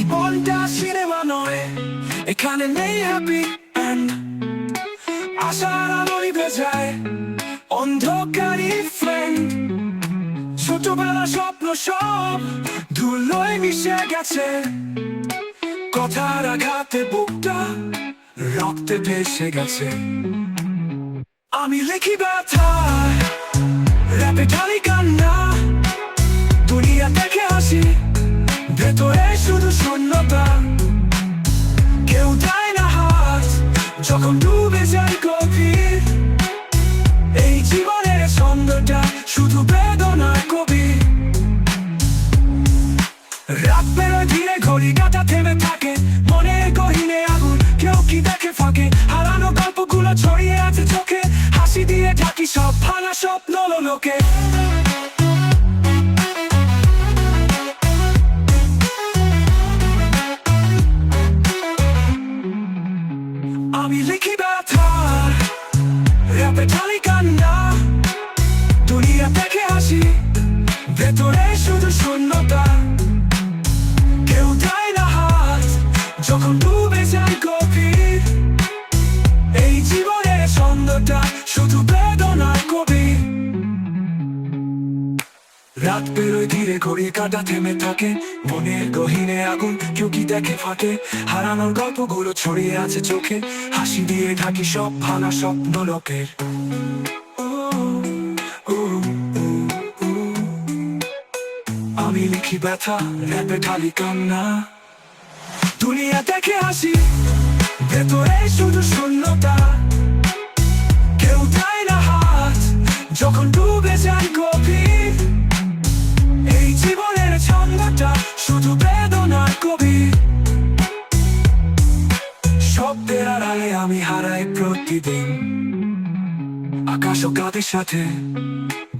জীবনটা সিনেমা নয়, এখানে নেই হ্যাপি এন্ড। আশার আলো নিভে যায়, অন্ধকারই ফ্রেন্ড। ছোটবেলা স্বপ্ন সব ধুলোয় মিশে গেছে, কথার আঘাতে বুকটা রক্তে ভেসে গেছে। আমি লিখি ব্যথা, র্যাপে ঢালি কান্না, দুনিয়া দেখে হাসি, ভেতরে শুধু শূন্যতা। কেউ দেয় না হাত যখন ডুবে যায় গভীর। এই জীবনের ছন্দটা শুধু বেদনার কবি। রাত বেরোয় ধীরে, ঘড়ি কাঁটা থেমে থাকে, মনের গহীনে আগুন, কেউ কি দেখে ফাঁকে। হারানো গল্পগুলো ছড়িয়ে আছে চোখে, হাসি দিয়ে ঢাকি সব ভাঙা স্বপ্ন লোকে। আমি লিখি ব্যথা, র্যাপে ঢালি কান্না, দুনিয়া দেখে হাসি, ভেতরে শুধু শূন্যতা। কেউ দেয় না হাত যখন ডুবে যায় গভীর। এই জীবনের ছন্দটা শুধু বেদনার কবি। রাত বেরোয় ধীরে, ঘড়ি কাঁটা থেমে থাকে, মনের গহীনে আগুন, কেউ কি দেখে ফাঁকে। হারানোর গল্পগুলো ছড়িয়ে আছে চোখে, হাসি দিয়ে ঢাকি সব ভাঙা স্বপ্ন লোকের। আমি লিখি ব্যথা, র্যাপে ঢালি কান্না, দুনিয়া দেখে হাসি, ভেতরে শুধু শূন্যতা। কেউ দেয় না হাত যখন ডুবে যায় গভীর। এই জীবনের ছন্দটা শুধু বেদনার কবি। শব্দের আড়ালে আমি হারাই প্রতিদিন, আকাশ ও কাঁধের সাথে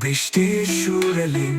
বৃষ্টির সুরে লীন।